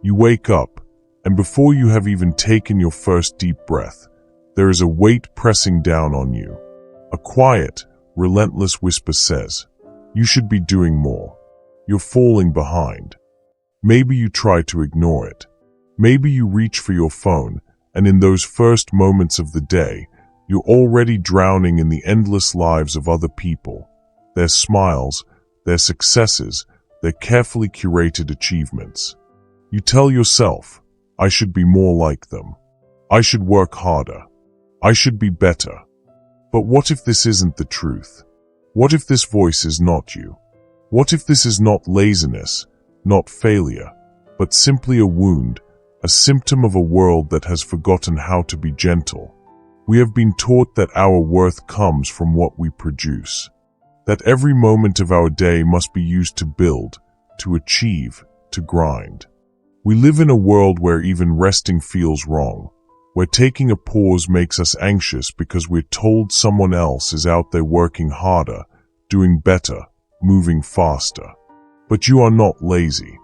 You wake up, and before you have even taken your first deep breath, there is a weight pressing down on you. A quiet, relentless whisper says, "You should be doing more. You're falling behind." Maybe you try to ignore it. Maybe you reach for your phone, and in those first moments of the day, you're already drowning in the endless lives of other people, their smiles, their successes, their carefully curated achievements. You tell yourself, "I should be more like them. I should work harder. I should be better." But what if this isn't the truth? What if this voice is not you? What if this is not laziness, not failure, but simply a wound, a symptom of a world that has forgotten how to be gentle? We have been taught that our worth comes from what we produce, that every moment of our day must be used to build, to achieve, to grind. We live in a world where even resting feels wrong, where taking a pause makes us anxious because we're told someone else is out there working harder, doing better, moving faster. But you are not lazy.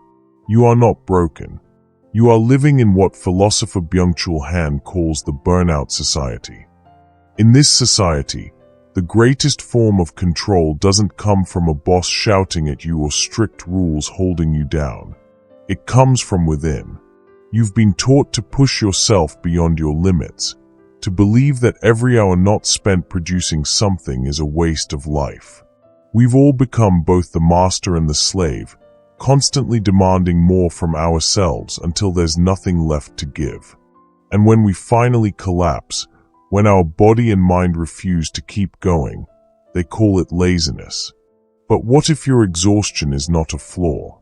You are not broken. You are living in what philosopher Byung-Chul Han calls the Burnout Society. In this society, the greatest form of control doesn't come from a boss shouting at you or strict rules holding you down. It comes from within. You've been taught to push yourself beyond your limits, to believe that every hour not spent producing something is a waste of life. We've all become both the master and the slave, constantly demanding more from ourselves until there's nothing left to give. And when we finally collapse, when our body and mind refuse to keep going, they call it laziness. But what if your exhaustion is not a flaw?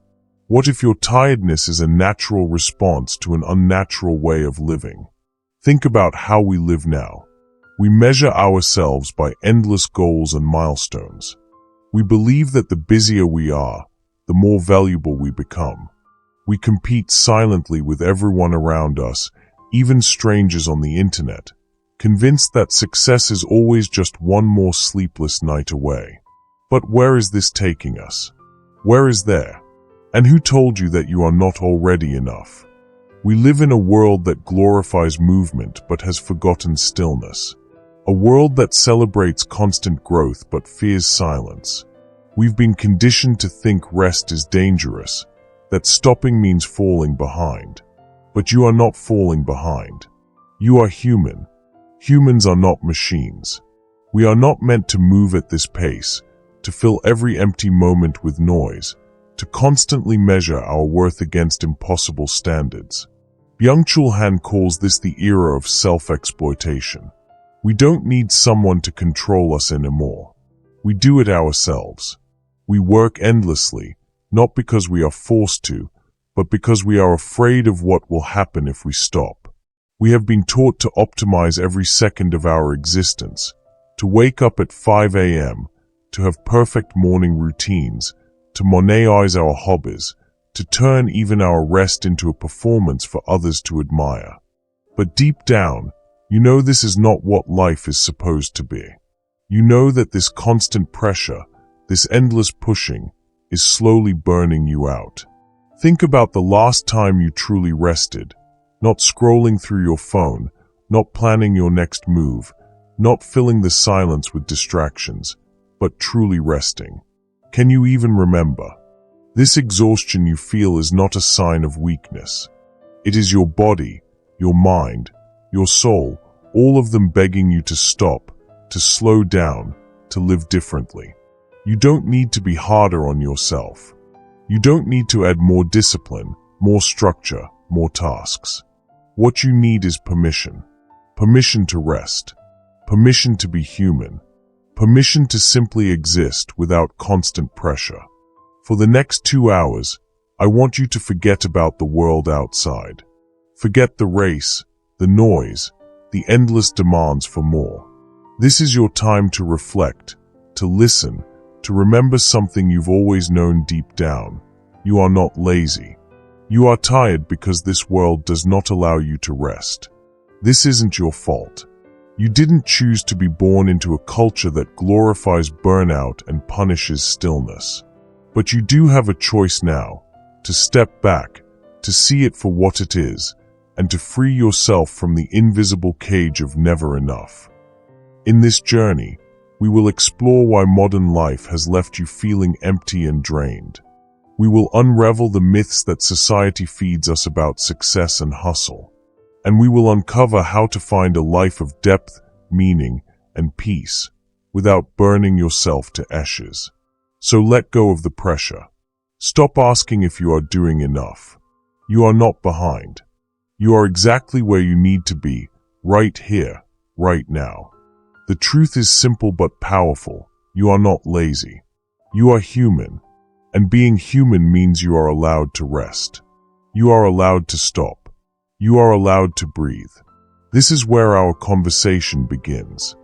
What if your tiredness is a natural response to an unnatural way of living? Think about how we live now. We measure ourselves by endless goals and milestones. We believe that the busier we are, the more valuable we become. We compete silently with everyone around us, even strangers on the internet, convinced that success is always just one more sleepless night away. But where is this taking us? Where is there? And who told you that you are not already enough? We live in a world that glorifies movement but has forgotten stillness. A world that celebrates constant growth but fears silence. We've been conditioned to think rest is dangerous, that stopping means falling behind. But you are not falling behind. You are human. Humans are not machines. We are not meant to move at this pace, to fill every empty moment with noise, to constantly measure our worth against impossible standards. Byung-Chul Han calls this the era of self-exploitation. We don't need someone to control us anymore. We do it ourselves. We work endlessly, not because we are forced to, but because we are afraid of what will happen if we stop. We have been taught to optimize every second of our existence, to wake up at 5 a.m., to have perfect morning routines, to monetize our hobbies, to turn even our rest into a performance for others to admire. But deep down, you know this is not what life is supposed to be. You know that this constant pressure, this endless pushing, is slowly burning you out. Think about the last time you truly rested, not scrolling through your phone, not planning your next move, not filling the silence with distractions, but truly resting. Can you even remember? This exhaustion you feel is not a sign of weakness. It is your body, your mind, your soul, all of them begging you to stop, to slow down, to live differently. You don't need to be harder on yourself. You don't need to add more discipline, more structure, more tasks. What you need is permission. Permission to rest. Permission to be human. Permission to simply exist without constant pressure. For the next 2 hours, I want you to forget about the world outside. Forget the race, the noise, the endless demands for more. This is your time to reflect, to listen, to remember something you've always known deep down. You are not lazy. You are tired because this world does not allow you to rest. This isn't your fault. You didn't choose to be born into a culture that glorifies burnout and punishes stillness. But you do have a choice now, to step back, to see it for what it is, and to free yourself from the invisible cage of never enough. In this journey, we will explore why modern life has left you feeling empty and drained. We will unravel the myths that society feeds us about success and hustle. And we will uncover how to find a life of depth, meaning, and peace, without burning yourself to ashes. So let go of the pressure. Stop asking if you are doing enough. You are not behind. You are exactly where you need to be, right here, right now. The truth is simple but powerful. You are not lazy. You are human. And being human means you are allowed to rest. You are allowed to stop. You are allowed to breathe. This is where our conversation begins.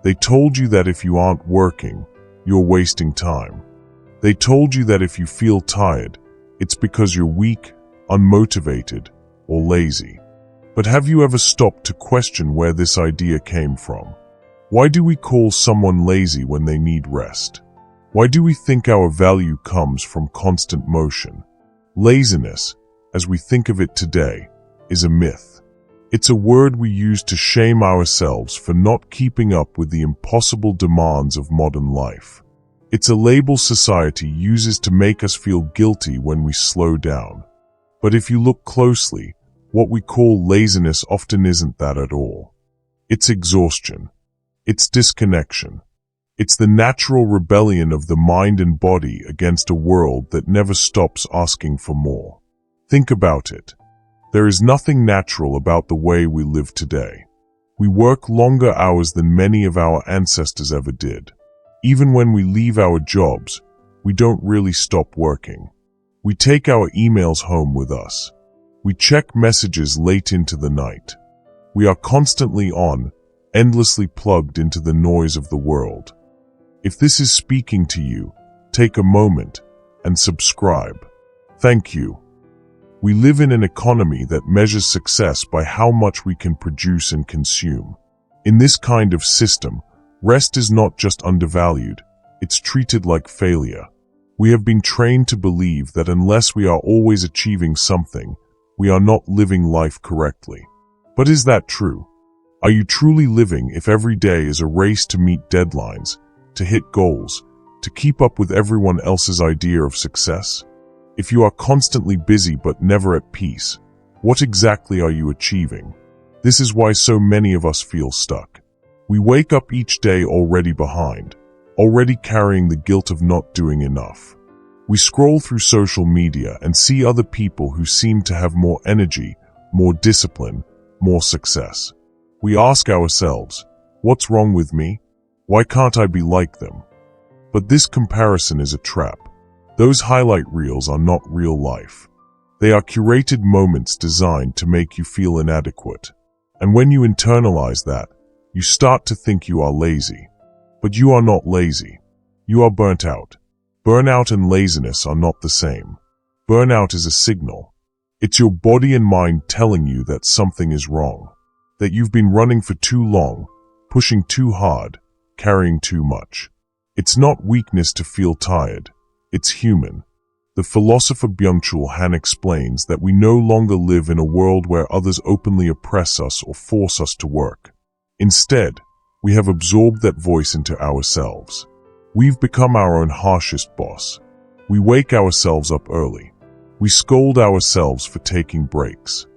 They told you that if you aren't working, you're wasting time. They told you that if you feel tired, it's because you're weak, unmotivated, or lazy. But have you ever stopped to question where this idea came from? Why do we call someone lazy when they need rest? Why do we think our value comes from constant motion? Laziness, as we think of it today, is a myth. It's a word we use to shame ourselves for not keeping up with the impossible demands of modern life. It's a label society uses to make us feel guilty when we slow down. But if you look closely, what we call laziness often isn't that at all. It's exhaustion. It's disconnection. It's the natural rebellion of the mind and body against a world that never stops asking for more. Think about it. There is nothing natural about the way we live today. We work longer hours than many of our ancestors ever did. Even when we leave our jobs, we don't really stop working. We take our emails home with us. We check messages late into the night. We are constantly on, endlessly plugged into the noise of the world. If this is speaking to you, take a moment and subscribe. Thank you. We live in an economy that measures success by how much we can produce and consume. In this kind of system, rest is not just undervalued, it's treated like failure. We have been trained to believe that unless we are always achieving something, we are not living life correctly. But is that true? Are you truly living if every day is a race to meet deadlines, to hit goals, to keep up with everyone else's idea of success? If you are constantly busy but never at peace, what exactly are you achieving? This is why so many of us feel stuck. We wake up each day already behind, already carrying the guilt of not doing enough. We scroll through social media and see other people who seem to have more energy, more discipline, more success. We ask ourselves, what's wrong with me? Why can't I be like them? But this comparison is a trap. Those highlight reels are not real life. They are curated moments designed to make you feel inadequate. And when you internalize that, you start to think you are lazy. But you are not lazy. You are burnt out. Burnout and laziness are not the same. Burnout is a signal. It's your body and mind telling you that something is wrong. That you've been running for too long, pushing too hard, carrying too much. It's not weakness to feel tired. It's human. The philosopher Byung-Chul Han explains that we no longer live in a world where others openly oppress us or force us to work. Instead, we have absorbed that voice into ourselves. We've become our own harshest boss. We wake ourselves up early. We scold ourselves for taking breaks.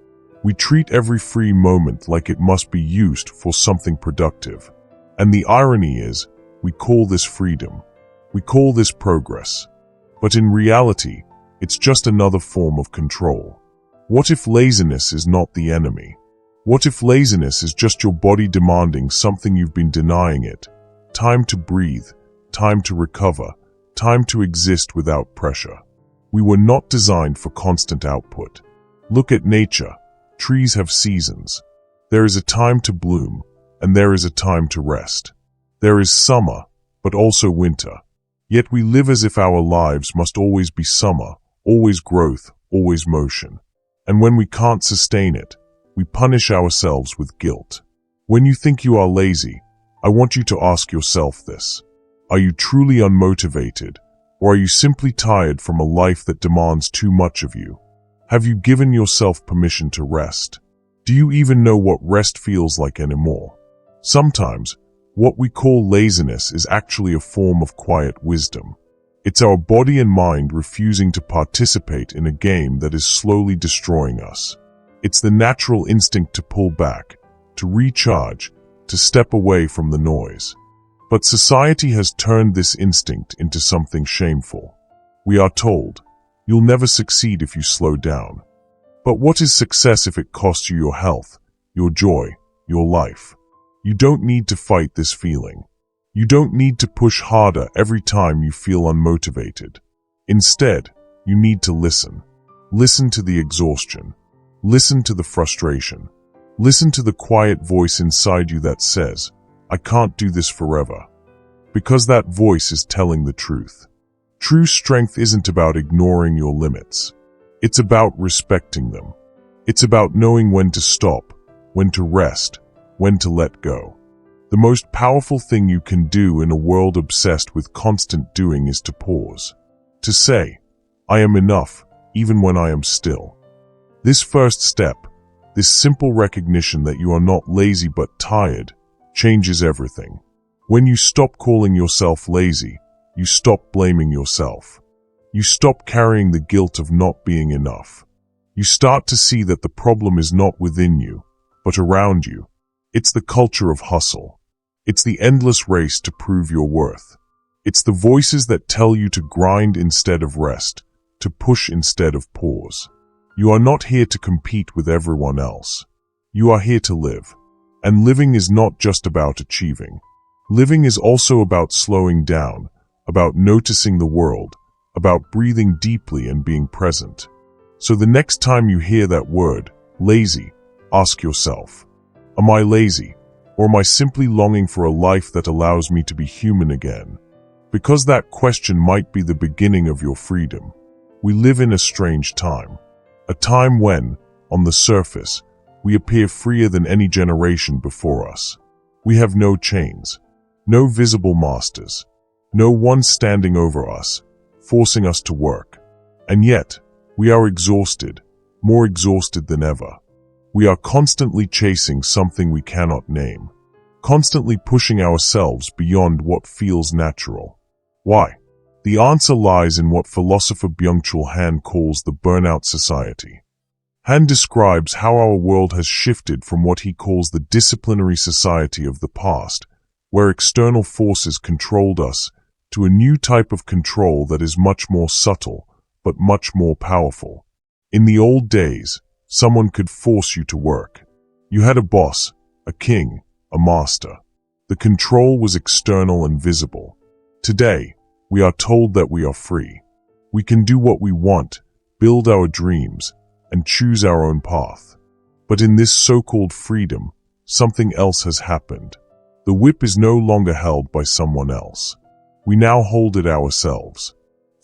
We treat every free moment like it must be used for something productive. And the irony is, we call this freedom. We call this progress. But in reality, it's just another form of control. What if laziness is not the enemy? What if laziness is just your body demanding something you've been denying it? Time to breathe, time to recover, time to exist without pressure. We were not designed for constant output. Look at nature. Trees have seasons. There is a time to bloom, and there is a time to rest. There is summer, but also winter. Yet we live as if our lives must always be summer, always growth, always motion. And when we can't sustain it, we punish ourselves with guilt. When you think you are lazy, I want you to ask yourself this. Are you truly unmotivated, or are you simply tired from a life that demands too much of you? Have you given yourself permission to rest? Do you even know what rest feels like anymore? Sometimes, what we call laziness is actually a form of quiet wisdom. It's our body and mind refusing to participate in a game that is slowly destroying us. It's the natural instinct to pull back, to recharge, to step away from the noise. But society has turned this instinct into something shameful. We are told, you'll never succeed if you slow down. But what is success if it costs you your health, your joy, your life? You don't need to fight this feeling. You don't need to push harder every time you feel unmotivated. Instead, you need to listen. Listen to the exhaustion. Listen to the frustration. Listen to the quiet voice inside you that says, I can't do this forever. Because that voice is telling the truth. True strength isn't about ignoring your limits. It's about respecting them. It's about knowing when to stop, when to rest, when to let go. The most powerful thing you can do in a world obsessed with constant doing is to pause. To say, I am enough, even when I am still. This first step, this simple recognition that you are not lazy but tired, changes everything. When you stop calling yourself lazy, you stop blaming yourself. You stop carrying the guilt of not being enough. You start to see that the problem is not within you, but around you. It's the culture of hustle. It's the endless race to prove your worth. It's the voices that tell you to grind instead of rest, to push instead of pause. You are not here to compete with everyone else. You are here to live. And living is not just about achieving. Living is also about slowing down, about noticing the world, about breathing deeply and being present. So the next time you hear that word, lazy, ask yourself, am I lazy, or am I simply longing for a life that allows me to be human again? Because that question might be the beginning of your freedom. We live in a strange time. A time when, on the surface, we appear freer than any generation before us. We have no chains, no visible masters, no one standing over us, forcing us to work. And yet, we are exhausted, more exhausted than ever. We are constantly chasing something we cannot name, constantly pushing ourselves beyond what feels natural. Why? The answer lies in what philosopher Byung-Chul Han calls the Burnout Society. Han describes how our world has shifted from what he calls the disciplinary society of the past, where external forces controlled us, to a new type of control that is much more subtle, but much more powerful. In the old days, someone could force you to work. You had a boss, a king, a master. The control was external and visible. Today, we are told that we are free. We can do what we want, build our dreams, and choose our own path. But in this so-called freedom, something else has happened. The whip is no longer held by someone else. We now hold it ourselves.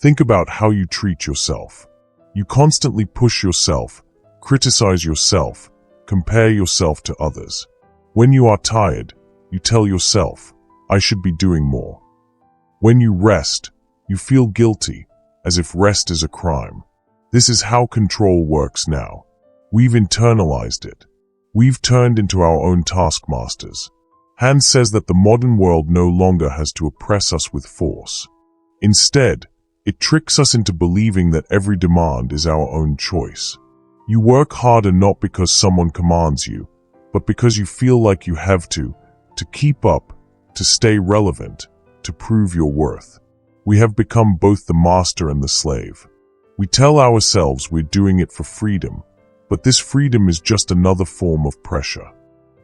Think about how you treat yourself. You constantly push yourself, criticize yourself, compare yourself to others. When you are tired, you tell yourself, I should be doing more. When you rest, you feel guilty, as if rest is a crime. This is how control works now. We've internalized it. We've turned into our own taskmasters. Han says that the modern world no longer has to oppress us with force. Instead, it tricks us into believing that every demand is our own choice. You work harder not because someone commands you, but because you feel like you have to keep up, to stay relevant, to prove your worth. We have become both the master and the slave. We tell ourselves we're doing it for freedom, but this freedom is just another form of pressure.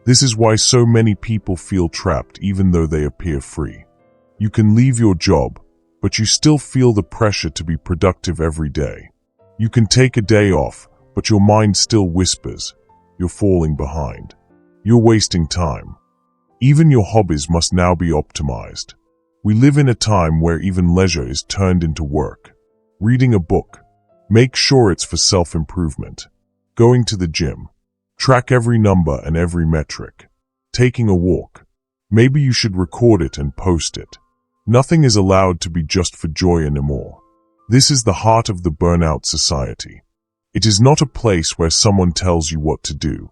This is why so many people feel trapped even though they appear free. You can leave your job, but you still feel the pressure to be productive every day. You can take a day off, but your mind still whispers, you're falling behind. You're wasting time. Even your hobbies must now be optimized. We live in a time where even leisure is turned into work. Reading a book. Make sure it's for self-improvement. Going to the gym. Track every number and every metric. Taking a walk. Maybe you should record it and post it. Nothing is allowed to be just for joy anymore. This is the heart of the Burnout Society. It is not a place where someone tells you what to do.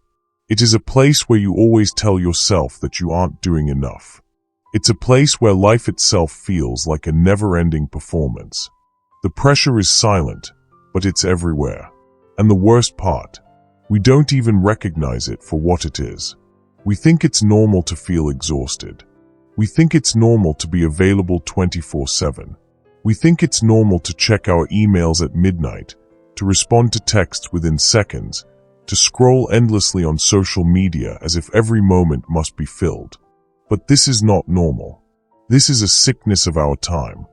It is a place where you always tell yourself that you aren't doing enough. It's a place where life itself feels like a never-ending performance. The pressure is silent, but it's everywhere. And the worst part, we don't even recognize it for what it is. We think it's normal to feel exhausted. We think it's normal to be available 24/7. We think it's normal to check our emails at midnight, to respond to texts within seconds, to scroll endlessly on social media as if every moment must be filled. But this is not normal. This is a sickness of our time.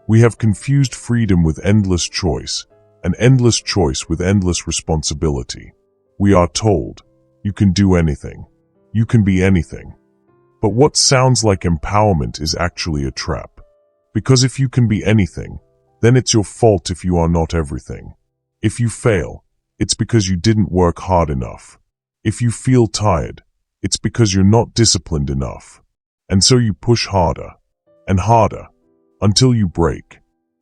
We have confused freedom with endless choice, and endless choice with endless responsibility. We are told, you can do anything. You can be anything. But what sounds like empowerment is actually a trap. Because if you can be anything, then it's your fault if you are not everything. If you fail, it's because you didn't work hard enough. If you feel tired, it's because you're not disciplined enough. And so you push harder and harder until you break.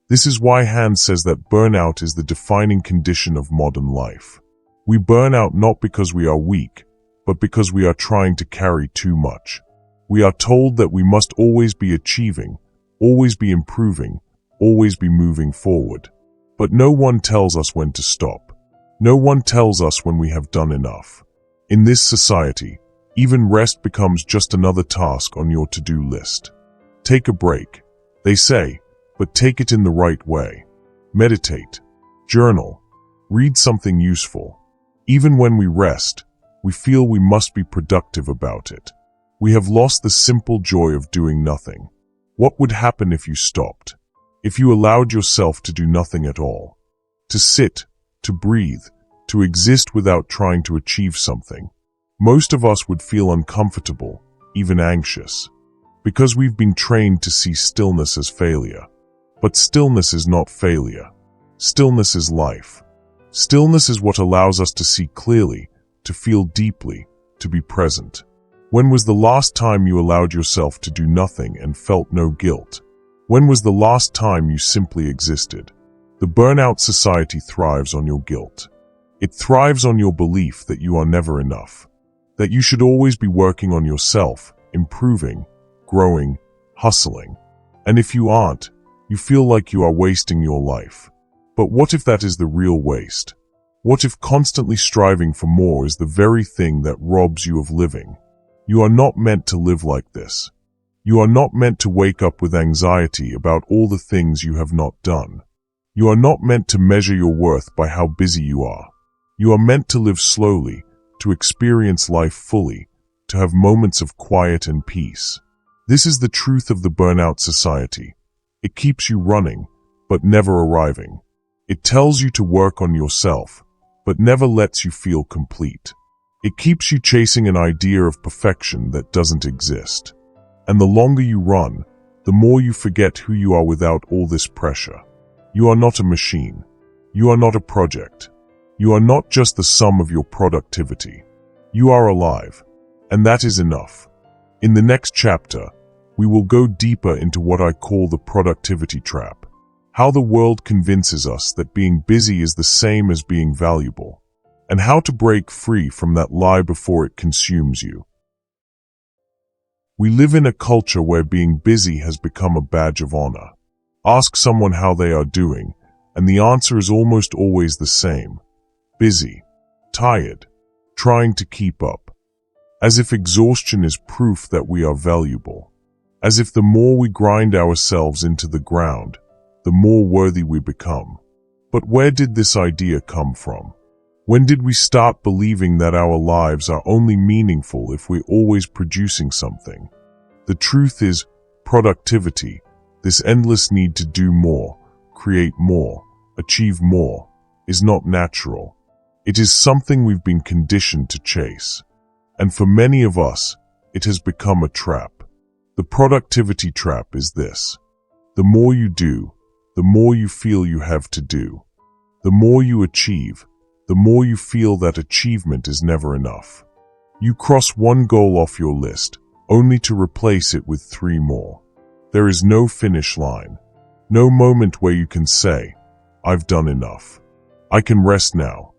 This is why Han says that burnout is the defining condition of modern life. We burn out not because we are weak, but because we are trying to carry too much. We are told that we must always be achieving, always be improving, always be moving forward. But no one tells us when to stop. No one tells us when we have done enough. In this society, even rest becomes just another task on your to-do list. Take a break, they say, but take it in the right way. Meditate, journal, read something useful. Even when we rest, we feel we must be productive about it. We have lost the simple joy of doing nothing. What would happen if you stopped? If you allowed yourself to do nothing at all? To sit, to breathe, to exist without trying to achieve something? Most of us would feel uncomfortable, even anxious, because we've been trained to see stillness as failure. But stillness is not failure. Stillness is life. Stillness is what allows us to see clearly, to feel deeply, to be present. When was the last time you allowed yourself to do nothing and felt no guilt? When was the last time you simply existed? The Burnout Society thrives on your guilt. It thrives on your belief that you are never enough, that you should always be working on yourself, improving, growing, hustling. And if you aren't, you feel like you are wasting your life. But what if that is the real waste? What if constantly striving for more is the very thing that robs you of living? You are not meant to live like this. You are not meant to wake up with anxiety about all the things you have not done. You are not meant to measure your worth by how busy you are. You are meant to live slowly, to experience life fully, to have moments of quiet and peace. This is the truth of the Burnout Society. It keeps you running, but never arriving. It tells you to work on yourself, but never lets you feel complete. It keeps you chasing an idea of perfection that doesn't exist. And the longer you run, the more you forget who you are without all this pressure. You are not a machine. You are not a project. You are not just the sum of your productivity. You are alive, and that is enough. In the next chapter, we will go deeper into what I call the productivity trap. How the world convinces us that being busy is the same as being valuable, and how to break free from that lie before it consumes you. We live in a culture where being busy has become a badge of honor. Ask someone how they are doing, and the answer is almost always the same. Busy, tired, trying to keep up. As if exhaustion is proof that we are valuable. As if the more we grind ourselves into the ground, the more worthy we become. But where did this idea come from? When did we start believing that our lives are only meaningful if we're always producing something? The truth is, productivity, this endless need to do more, create more, achieve more, is not natural. It is something we've been conditioned to chase. And for many of us, it has become a trap. The productivity trap is this. The more you do, the more you feel you have to do. The more you achieve, the more you feel that achievement is never enough. You cross one goal off your list, only to replace it with 3 more. There is no finish line. No moment where you can say, I've done enough. I can rest now.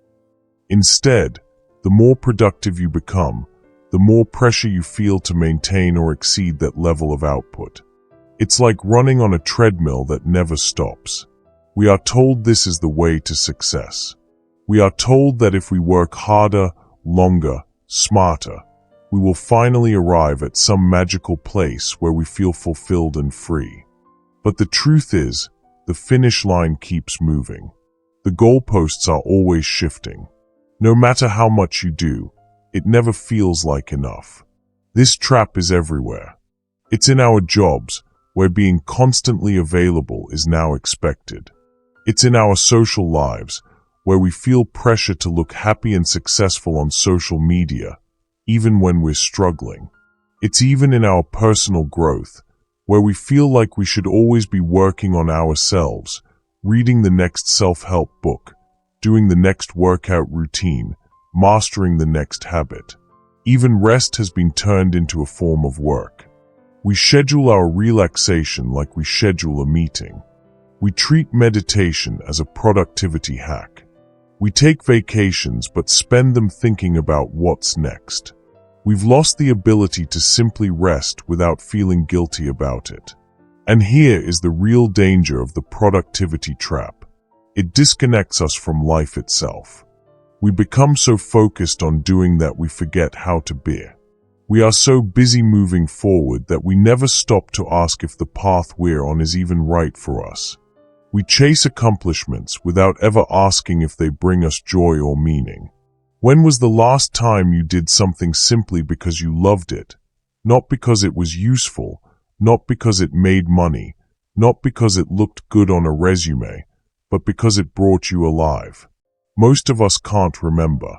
Instead, the more productive you become, the more pressure you feel to maintain or exceed that level of output. It's like running on a treadmill that never stops. We are told this is the way to success. We are told that if we work harder, longer, smarter, we will finally arrive at some magical place where we feel fulfilled and free. But the truth is, the finish line keeps moving. The goalposts are always shifting. No matter how much you do, it never feels like enough. This trap is everywhere. It's in our jobs, where being constantly available is now expected. It's in our social lives, where we feel pressure to look happy and successful on social media, even when we're struggling. It's even in our personal growth, where we feel like we should always be working on ourselves, reading the next self-help book, doing the next workout routine, mastering the next habit. Even rest has been turned into a form of work. We schedule our relaxation like we schedule a meeting. We treat meditation as a productivity hack. We take vacations but spend them thinking about what's next. We've lost the ability to simply rest without feeling guilty about it. And here is the real danger of the productivity trap. It disconnects us from life itself. We become so focused on doing that we forget how to be. We are so busy moving forward that we never stop to ask if the path we're on is even right for us. We chase accomplishments without ever asking if they bring us joy or meaning. When was the last time you did something simply because you loved it? Not because it was useful, not because it made money, not because it looked good on a resume, but because it brought you alive. Most of us can't remember.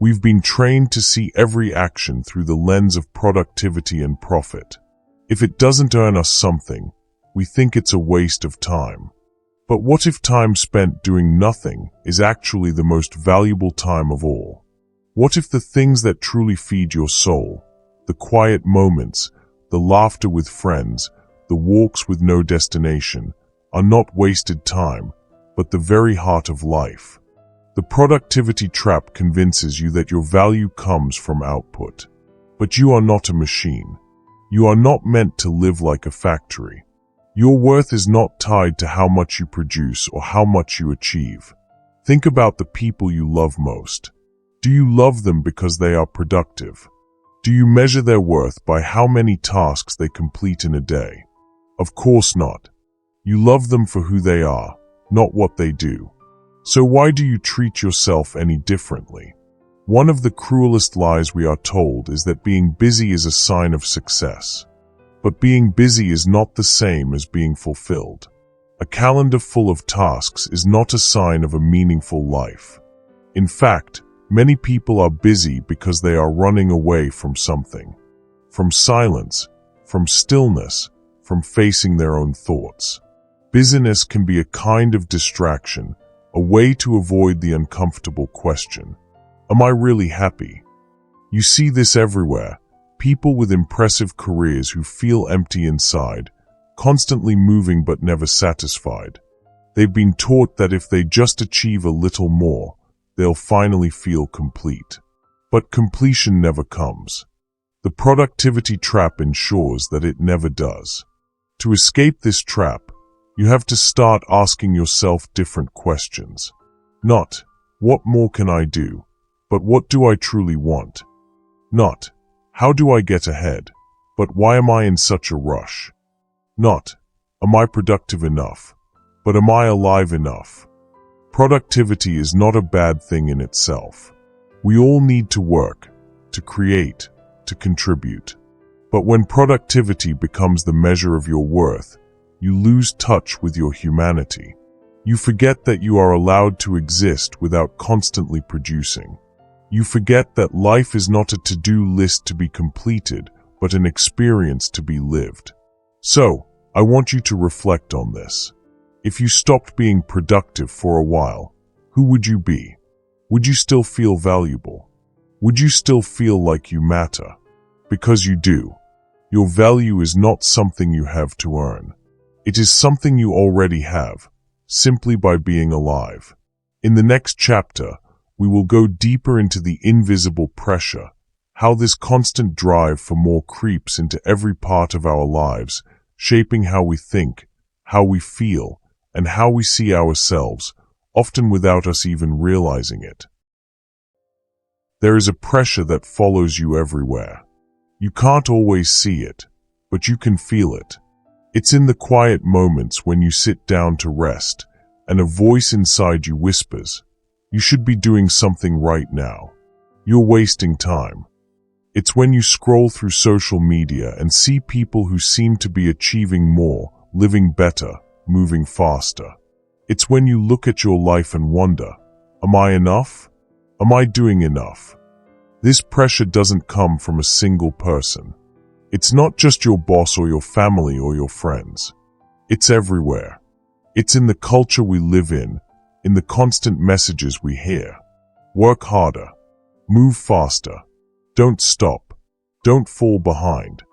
We've been trained to see every action through the lens of productivity and profit. If it doesn't earn us something, we think it's a waste of time. But what if time spent doing nothing is actually the most valuable time of all? What if the things that truly feed your soul, the quiet moments, the laughter with friends, the walks with no destination, are not wasted time, but the very heart of life? The productivity trap convinces you that your value comes from output. But you are not a machine. You are not meant to live like a factory. Your worth is not tied to how much you produce or how much you achieve. Think about the people you love most. Do you love them because they are productive? Do you measure their worth by how many tasks they complete in a day? Of course not. You love them for who they are, not what they do. So why do you treat yourself any differently? One of the cruelest lies we are told is that being busy is a sign of success. But being busy is not the same as being fulfilled. A calendar full of tasks is not a sign of a meaningful life. In fact, many people are busy because they are running away from something. From silence, from stillness, from facing their own thoughts. Busyness can be a kind of distraction, a way to avoid the uncomfortable question. Am I really happy? You see this everywhere. People with impressive careers who feel empty inside, constantly moving but never satisfied. They've been taught that if they just achieve a little more, they'll finally feel complete. But completion never comes. The productivity trap ensures that it never does. To escape this trap, you have to start asking yourself different questions. Not, what more can I do? But what do I truly want? Not, how do I get ahead? But why am I in such a rush? Not, am I productive enough? But am I alive enough? Productivity is not a bad thing in itself. We all need to work, to create, to contribute. But when productivity becomes the measure of your worth, you lose touch with your humanity. You forget that you are allowed to exist without constantly producing. You forget that life is not a to-do list to be completed, but an experience to be lived. So, I want you to reflect on this. If you stopped being productive for a while, who would you be? Would you still feel valuable? Would you still feel like you matter? Because you do. Your value is not something you have to earn. It is something you already have, simply by being alive. In the next chapter, we will go deeper into the invisible pressure, how this constant drive for more creeps into every part of our lives, shaping how we think, how we feel, and how we see ourselves, often without us even realizing it. There is a pressure that follows you everywhere. You can't always see it, but you can feel it. It's in the quiet moments when you sit down to rest, and a voice inside you whispers, "You should be doing something right now. You're wasting time." It's when you scroll through social media and see people who seem to be achieving more, living better, moving faster. It's when you look at your life and wonder, am I enough? Am I doing enough? This pressure doesn't come from a single person. It's not just your boss or your family or your friends. It's everywhere. It's in the culture we live in the constant messages we hear. Work harder. Move faster. Don't stop. Don't fall behind.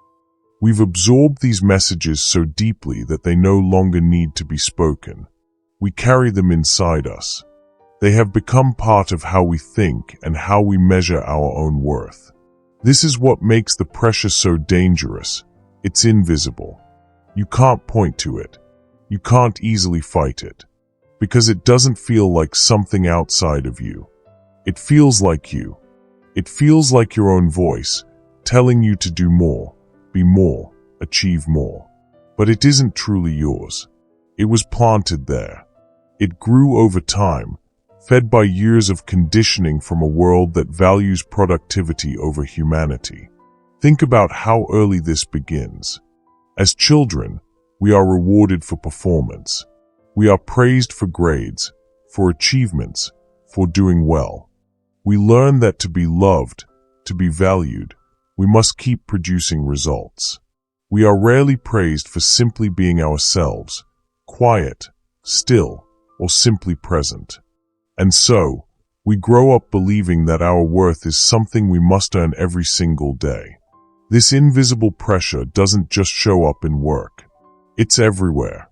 We've absorbed these messages so deeply that they no longer need to be spoken. We carry them inside us. They have become part of how we think and how we measure our own worth. This is what makes the pressure so dangerous. It's invisible. You can't point to it. You can't easily fight it. Because it doesn't feel like something outside of you. It feels like you. It feels like your own voice, telling you to do more, be more, achieve more. But it isn't truly yours. It was planted there. It grew over time, fed by years of conditioning from a world that values productivity over humanity. Think about how early this begins. As children, we are rewarded for performance. We are praised for grades, for achievements, for doing well. We learn that to be loved, to be valued, we must keep producing results. We are rarely praised for simply being ourselves, quiet, still, or simply present. And so, we grow up believing that our worth is something we must earn every single day. This invisible pressure doesn't just show up in work. It's everywhere.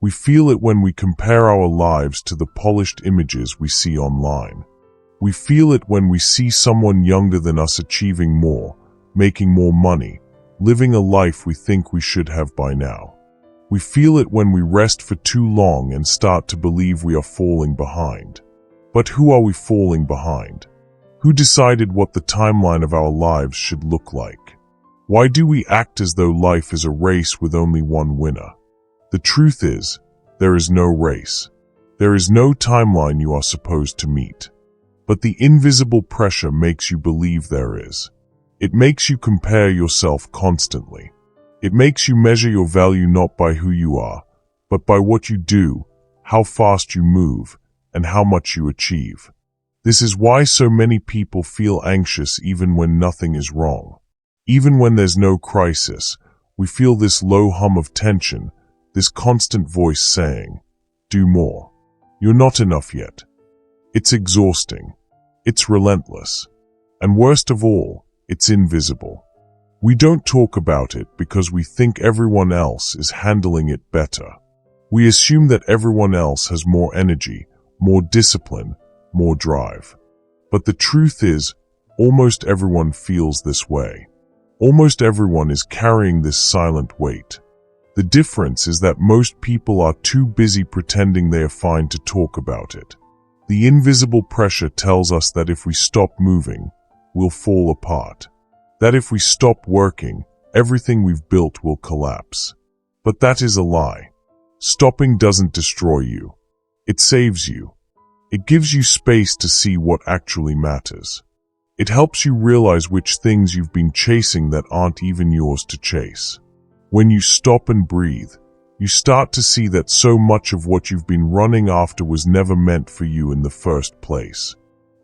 We feel it when we compare our lives to the polished images we see online. We feel it when we see someone younger than us achieving more, making more money, living a life we think we should have by now. We feel it when we rest for too long and start to believe we are falling behind. But who are we falling behind? Who decided what the timeline of our lives should look like? Why do we act as though life is a race with only one winner? The truth is, there is no race. There is no timeline you are supposed to meet. But the invisible pressure makes you believe there is. It makes you compare yourself constantly. It makes you measure your value not by who you are, but by what you do, how fast you move, and how much you achieve. This is why so many people feel anxious even when nothing is wrong. Even when there's no crisis, we feel this low hum of tension, this constant voice saying, "Do more. You're not enough yet." It's exhausting. It's relentless. And worst of all, it's invisible. We don't talk about it because we think everyone else is handling it better. We assume that everyone else has more energy, more discipline, more drive. But the truth is, almost everyone feels this way. Almost everyone is carrying this silent weight. The difference is that most people are too busy pretending they are fine to talk about it. The invisible pressure tells us that if we stop moving, we'll fall apart. That if we stop working, everything we've built will collapse. But that is a lie. Stopping doesn't destroy you. It saves you. It gives you space to see what actually matters. It helps you realize which things you've been chasing that aren't even yours to chase. When you stop and breathe, you start to see that so much of what you've been running after was never meant for you in the first place.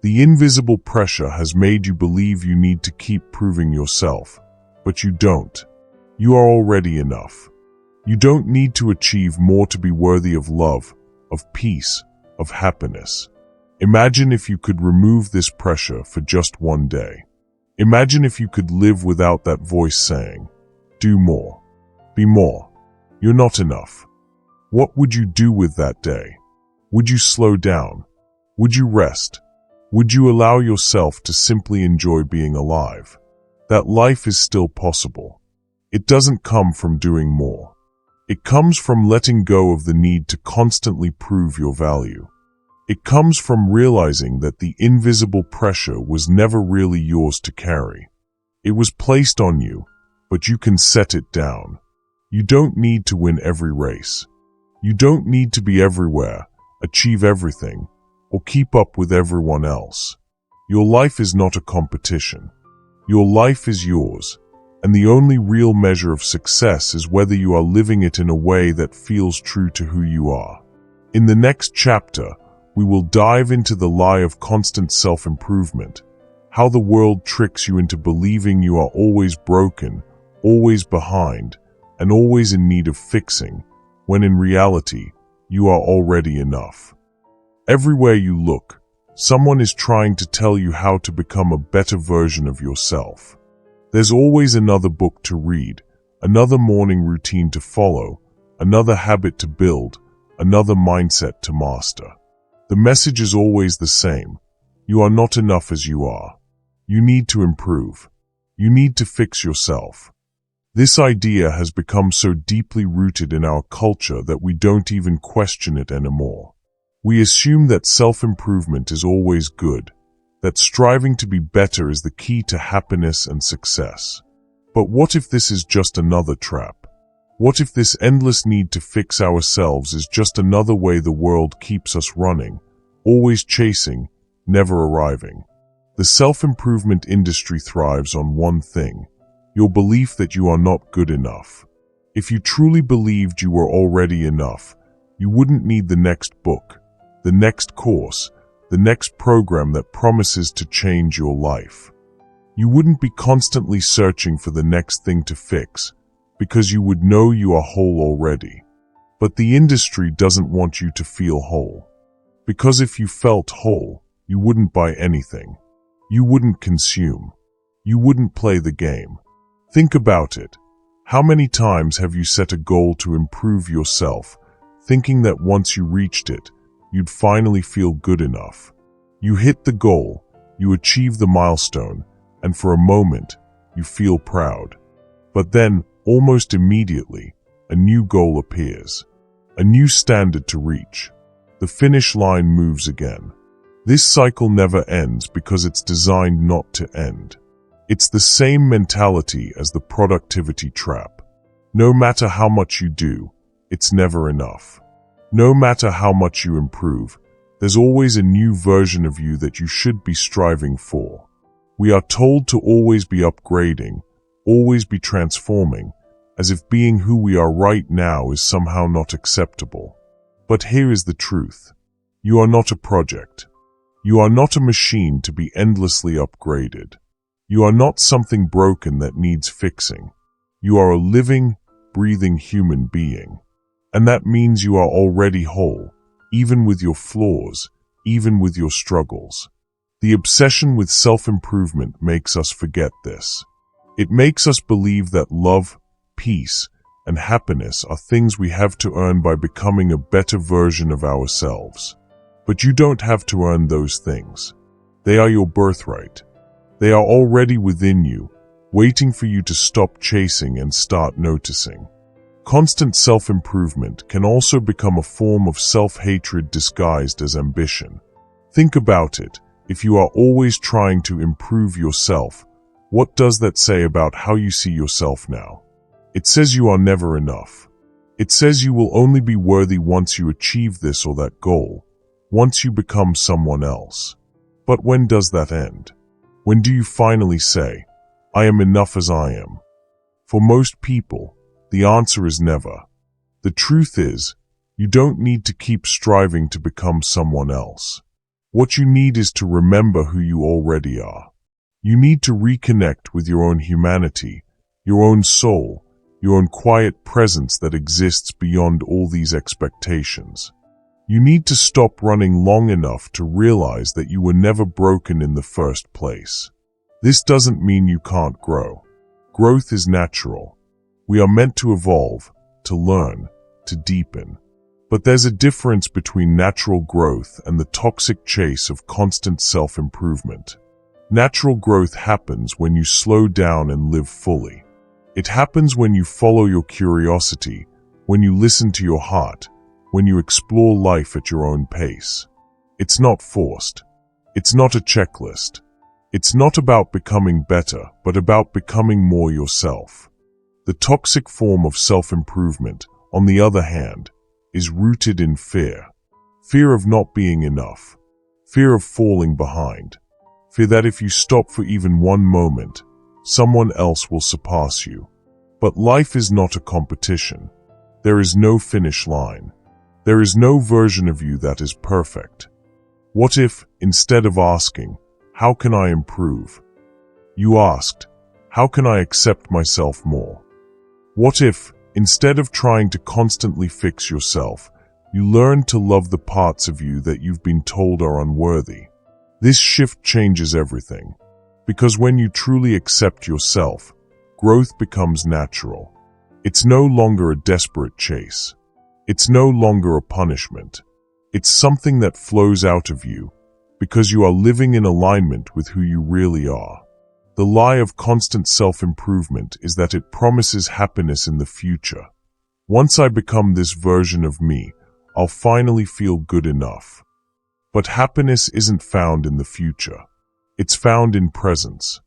The invisible pressure has made you believe you need to keep proving yourself, but you don't. You are already enough. You don't need to achieve more to be worthy of love, of peace, of happiness. Imagine if you could remove this pressure for just one day. Imagine if you could live without that voice saying, "Do more. Be more. You're not enough." What would you do with that day? Would you slow down? Would you rest? Would you allow yourself to simply enjoy being alive? That life is still possible. It doesn't come from doing more. It comes from letting go of the need to constantly prove your value. It comes from realizing that the invisible pressure was never really yours to carry. It was placed on you, but you can set it down. You don't need to win every race. You don't need to be everywhere, achieve everything, or keep up with everyone else. Your life is not a competition. Your life is yours, and the only real measure of success is whether you are living it in a way that feels true to who you are. In the next chapter, we will dive into the lie of constant self-improvement, how the world tricks you into believing you are always broken, always behind, and always in need of fixing, when in reality, you are already enough. Everywhere you look, someone is trying to tell you how to become a better version of yourself. There's always another book to read, another morning routine to follow, another habit to build, another mindset to master. The message is always the same. You are not enough as you are. You need to improve. You need to fix yourself. This idea has become so deeply rooted in our culture that we don't even question it anymore. We assume that self-improvement is always good, that striving to be better is the key to happiness and success. But what if this is just another trap? What if this endless need to fix ourselves is just another way the world keeps us running, always chasing, never arriving? The self-improvement industry thrives on one thing: your belief that you are not good enough. If you truly believed you were already enough, you wouldn't need the next book, the next course, the next program that promises to change your life. You wouldn't be constantly searching for the next thing to fix, because you would know you are whole already. But the industry doesn't want you to feel whole. Because if you felt whole, you wouldn't buy anything. You wouldn't consume. You wouldn't play the game. Think about it. How many times have you set a goal to improve yourself, thinking that once you reached it, you'd finally feel good enough? You hit the goal, you achieve the milestone, and for a moment, you feel proud. But then, almost immediately, a new goal appears. A new standard to reach. The finish line moves again. This cycle never ends because it's designed not to end. It's the same mentality as the productivity trap. No matter how much you do, it's never enough. No matter how much you improve, there's always a new version of you that you should be striving for. We are told to always be upgrading, always be transforming, as if being who we are right now is somehow not acceptable. But here is the truth. You are not a project. You are not a machine to be endlessly upgraded. You are not something broken that needs fixing. You are a living, breathing human being. And that means you are already whole, even with your flaws, even with your struggles. The obsession with self-improvement makes us forget this. It makes us believe that love, peace, and happiness are things we have to earn by becoming a better version of ourselves. But you don't have to earn those things. They are your birthright. They are already within you, waiting for you to stop chasing and start noticing. Constant self-improvement can also become a form of self-hatred disguised as ambition. Think about it. If you are always trying to improve yourself, what does that say about how you see yourself now? It says you are never enough. It says you will only be worthy once you achieve this or that goal, once you become someone else. But when does that end? When do you finally say, I am enough as I am? For most people, the answer is never. The truth is, you don't need to keep striving to become someone else. What you need is to remember who you already are. You need to reconnect with your own humanity, your own soul, your own quiet presence that exists beyond all these expectations. You need to stop running long enough to realize that you were never broken in the first place. This doesn't mean you can't grow. Growth is natural. We are meant to evolve, to learn, to deepen. But there's a difference between natural growth and the toxic chase of constant self-improvement. Natural growth happens when you slow down and live fully. It happens when you follow your curiosity, when you listen to your heart, when you explore life at your own pace. It's not forced. It's not a checklist. It's not about becoming better, but about becoming more yourself. The toxic form of self-improvement, on the other hand, is rooted in fear. Fear of not being enough. Fear of falling behind. Fear that if you stop for even one moment, someone else will surpass you. But life is not a competition. There is no finish line. There is no version of you that is perfect. What if, instead of asking, "How can I improve?" you asked, "How can I accept myself more?" What if, instead of trying to constantly fix yourself, you learned to love the parts of you that you've been told are unworthy? This shift changes everything. Because when you truly accept yourself, growth becomes natural. It's no longer a desperate chase. It's no longer a punishment. It's something that flows out of you, because you are living in alignment with who you really are. The lie of constant self-improvement is that it promises happiness in the future. Once I become this version of me, I'll finally feel good enough. But happiness isn't found in the future. It's found in presence.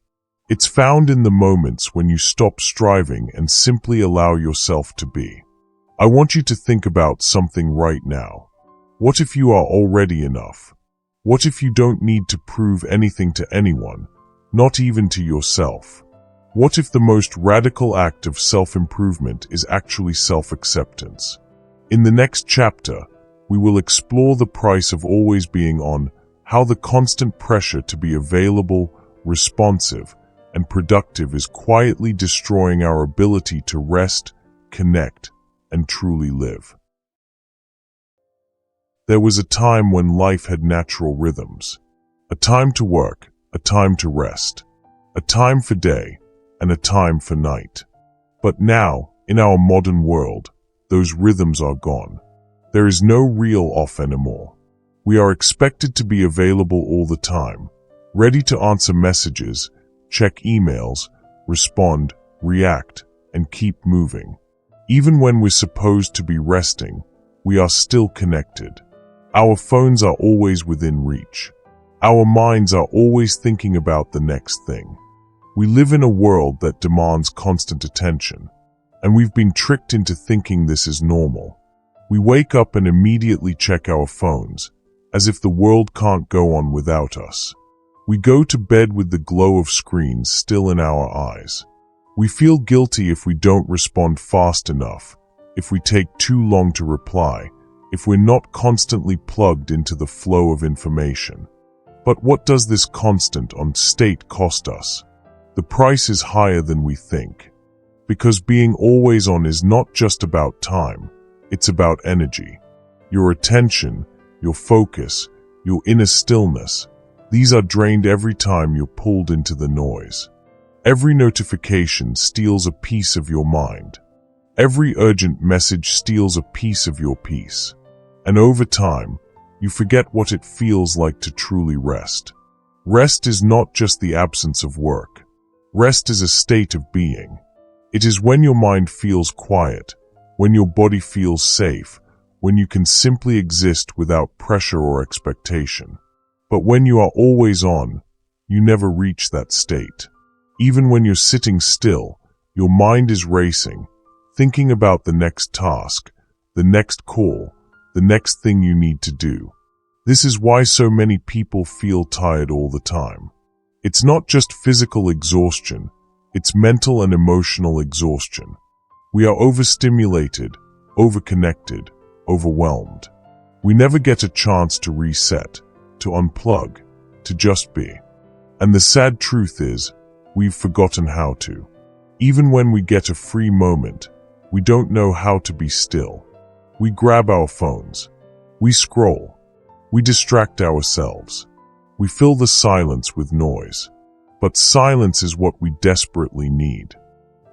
It's found in the moments when you stop striving and simply allow yourself to be. I want you to think about something right now. What if you are already enough? What if you don't need to prove anything to anyone? Not even to yourself. What if the most radical act of self-improvement is actually self-acceptance? In the next chapter, we will explore the price of always being on, how the constant pressure to be available, responsive, and productive is quietly destroying our ability to rest, connect, and truly live. There was a time when life had natural rhythms. A time to work, a time to rest, a time for day, and a time for night. But now, in our modern world, those rhythms are gone. There is no real off anymore. We are expected to be available all the time, ready to answer messages, check emails, respond, react, and keep moving. Even when we're supposed to be resting, we are still connected. Our phones are always within reach. Our minds are always thinking about the next thing. We live in a world that demands constant attention, and we've been tricked into thinking this is normal. We wake up and immediately check our phones, as if the world can't go on without us. We go to bed with the glow of screens still in our eyes. We feel guilty if we don't respond fast enough, if we take too long to reply, if we're not constantly plugged into the flow of information. But what does this constant on state cost us? The price is higher than we think. Because being always on is not just about time, it's about energy. Your attention, your focus, your inner stillness, these are drained every time you're pulled into the noise. Every notification steals a piece of your mind. Every urgent message steals a piece of your peace. And over time, you forget what it feels like to truly rest. Rest is not just the absence of work. Rest is a state of being. It is when your mind feels quiet, when your body feels safe, when you can simply exist without pressure or expectation. But when you are always on, you never reach that state. Even when you're sitting still, your mind is racing, thinking about the next task, the next call, the next thing you need to do. This is why so many people feel tired all the time. It's not just physical exhaustion, it's mental and emotional exhaustion. We are overstimulated, overconnected, overwhelmed. We never get a chance to reset, to unplug, to just be. And the sad truth is, we've forgotten how to. Even when we get a free moment, we don't know how to be still. We grab our phones. We scroll. We distract ourselves. We fill the silence with noise. But silence is what we desperately need.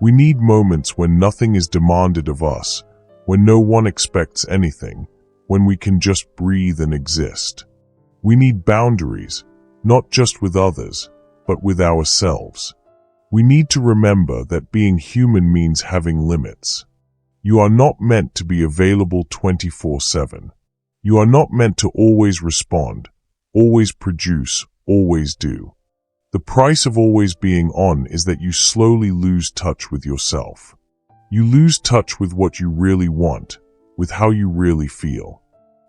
We need moments when nothing is demanded of us, when no one expects anything, when we can just breathe and exist. We need boundaries, not just with others, but with ourselves. We need to remember that being human means having limits. You are not meant to be available 24/7. You are not meant to always respond, always produce, always do. The price of always being on is that you slowly lose touch with yourself. You lose touch with what you really want, with how you really feel.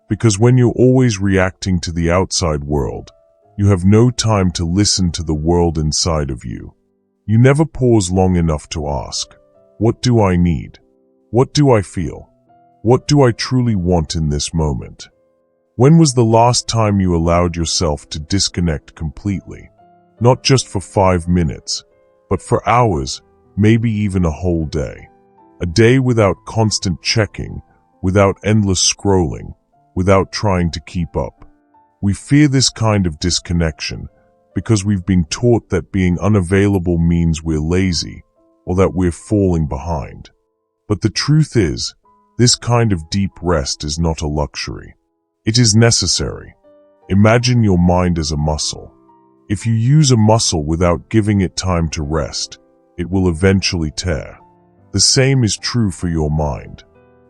Because when you're always reacting to the outside world, you have no time to listen to the world inside of you. You never pause long enough to ask, what do I need? What do I feel? What do I truly want in this moment? When was the last time you allowed yourself to disconnect completely? Not just for 5 minutes, but for hours, maybe even a whole day. A day without constant checking, without endless scrolling, without trying to keep up. We fear this kind of disconnection because we've been taught that being unavailable means we're lazy or that we're falling behind. But the truth is, this kind of deep rest is not a luxury. It is necessary. Imagine your mind as a muscle. If you use a muscle without giving it time to rest, it will eventually tear. The same is true for your mind.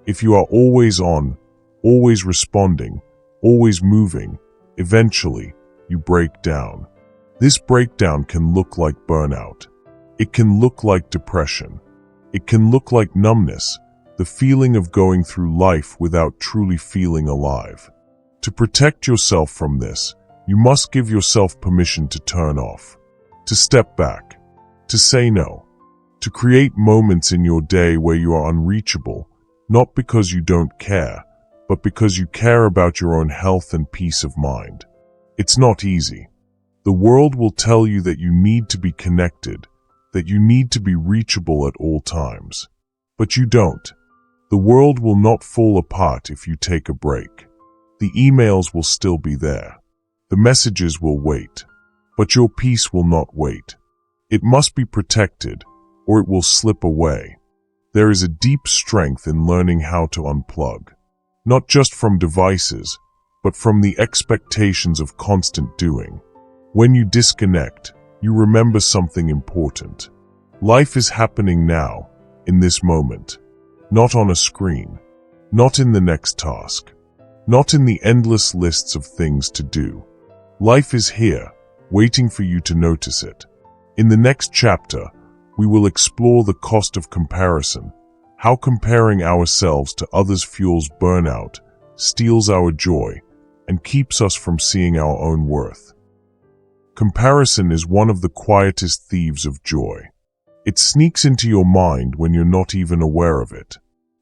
If you are always on, always responding, always moving, eventually you break down. This breakdown can look like burnout. It can look like depression. It can look like numbness, the feeling of going through life without truly feeling alive. To protect yourself from this, you must give yourself permission to turn off, to step back, to say no, to create moments in your day where you are unreachable, not because you don't care, but because you care about your own health and peace of mind. It's not easy. The world will tell you that you need to be connected, that you need to be reachable at all times. But you don't. The world will not fall apart if you take a break. The emails will still be there. The messages will wait. But your peace will not wait. It must be protected, or it will slip away. There is a deep strength in learning how to unplug. Not just from devices, but from the expectations of constant doing. When you disconnect, you remember something important. Life is happening now, in this moment. Not on a screen. Not in the next task. Not in the endless lists of things to do. Life is here, waiting for you to notice it. In the next chapter, we will explore the cost of comparison, how comparing ourselves to others fuels burnout, steals our joy, and keeps us from seeing our own worth. Comparison is one of the quietest thieves of joy. It sneaks into your mind when you're not even aware of it.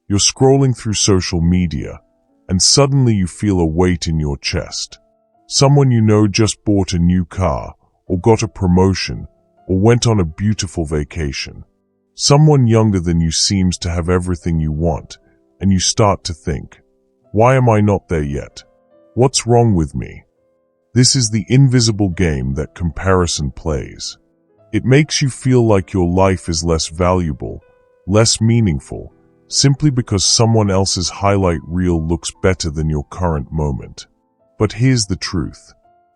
You're scrolling through social media, and suddenly you feel a weight in your chest. Someone you know just bought a new car, or got a promotion, or went on a beautiful vacation. Someone younger than you seems to have everything you want, and you start to think, why am I not there yet? What's wrong with me? This is the invisible game that comparison plays. It makes you feel like your life is less valuable, less meaningful, simply because someone else's highlight reel looks better than your current moment. But here's the truth.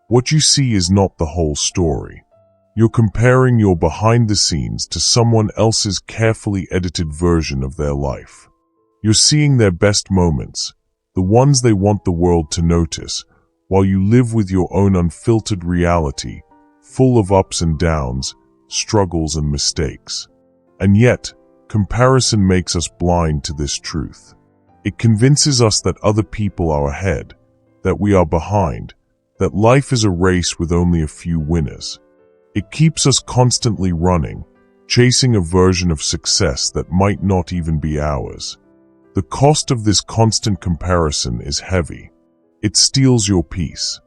What you see is not the whole story. You're comparing your behind the scenes to someone else's carefully edited version of their life. You're seeing their best moments, the ones they want the world to notice, while you live with your own unfiltered reality, full of ups and downs, struggles and mistakes. And yet, comparison makes us blind to this truth. It convinces us that other people are ahead, that we are behind, that life is a race with only a few winners. It keeps us constantly running, chasing a version of success that might not even be ours. The cost of this constant comparison is heavy. It steals your peace.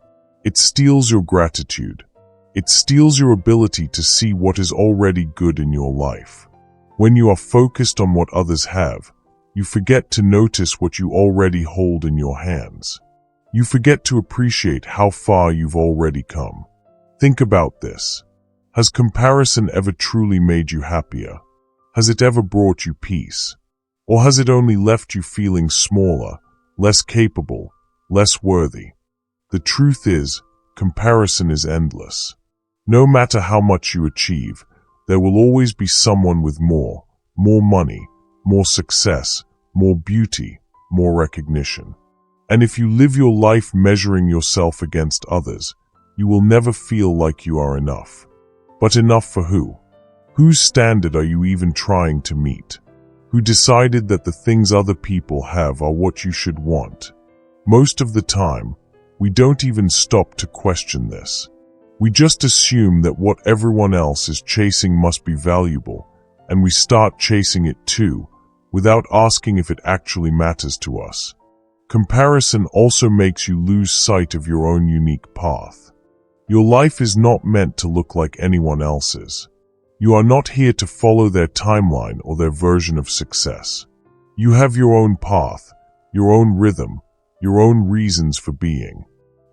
It steals your gratitude. It steals your ability to see what is already good in your life. When you are focused on what others have, you forget to notice what you already hold in your hands. You forget to appreciate how far you've already come. Think about this. Has comparison ever truly made you happier? Has it ever brought you peace? Or has it only left you feeling smaller, less capable, less worthy. The truth is, comparison is endless. No matter how much you achieve, there will always be someone with more money, more success, more beauty, more recognition. And if you live your life measuring yourself against others, you will never feel like you are enough. But enough for who? Whose standard are you even trying to meet? Who decided that the things other people have are what you should want? Most of the time, we don't even stop to question this. We just assume that what everyone else is chasing must be valuable, and we start chasing it too, without asking if it actually matters to us. Comparison also makes you lose sight of your own unique path. Your life is not meant to look like anyone else's. You are not here to follow their timeline or their version of success. You have your own path, your own rhythm, your own reasons for being.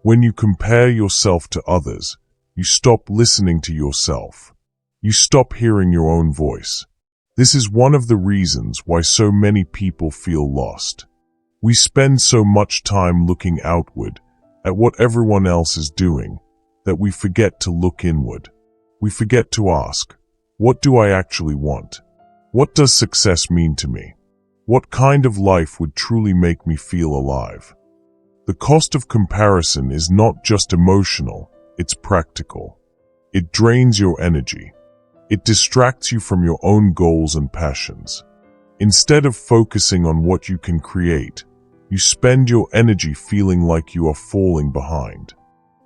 When you compare yourself to others, you stop listening to yourself. You stop hearing your own voice. This is one of the reasons why so many people feel lost. We spend so much time looking outward at what everyone else is doing that we forget to look inward. We forget to ask, what do I actually want? What does success mean to me? What kind of life would truly make me feel alive? The cost of comparison is not just emotional, it's practical. It drains your energy. It distracts you from your own goals and passions. Instead of focusing on what you can create, you spend your energy feeling like you are falling behind.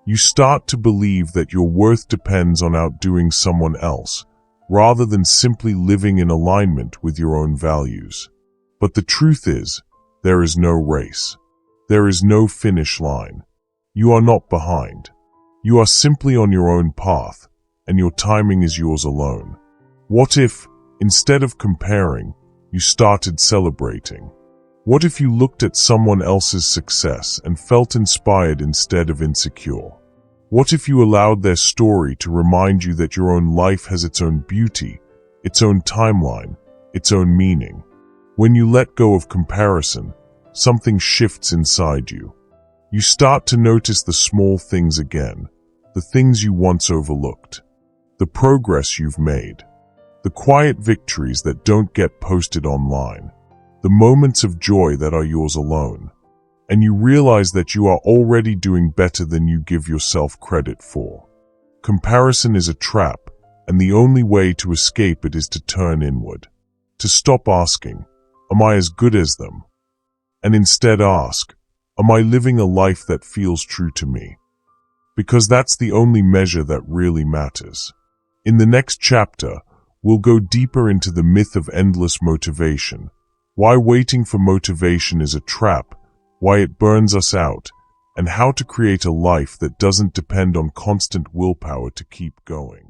You start to believe that your worth depends on outdoing someone else, rather than simply living in alignment with your own values. But the truth is, there is no race. There is no finish line. You are not behind. You are simply on your own path, and your timing is yours alone. What if, instead of comparing, you started celebrating? What if you looked at someone else's success and felt inspired instead of insecure? What if you allowed their story to remind you that your own life has its own beauty, its own timeline, its own meaning? When you let go of comparison, something shifts inside you. You start to notice the small things again, the things you once overlooked, the progress you've made, the quiet victories that don't get posted online, the moments of joy that are yours alone. And you realize that you are already doing better than you give yourself credit for. Comparison is a trap, and the only way to escape it is to turn inward. To stop asking, am I as good as them? And instead ask, am I living a life that feels true to me? Because that's the only measure that really matters. In the next chapter, we'll go deeper into the myth of endless motivation, why waiting for motivation is a trap, why it burns us out, and how to create a life that doesn't depend on constant willpower to keep going.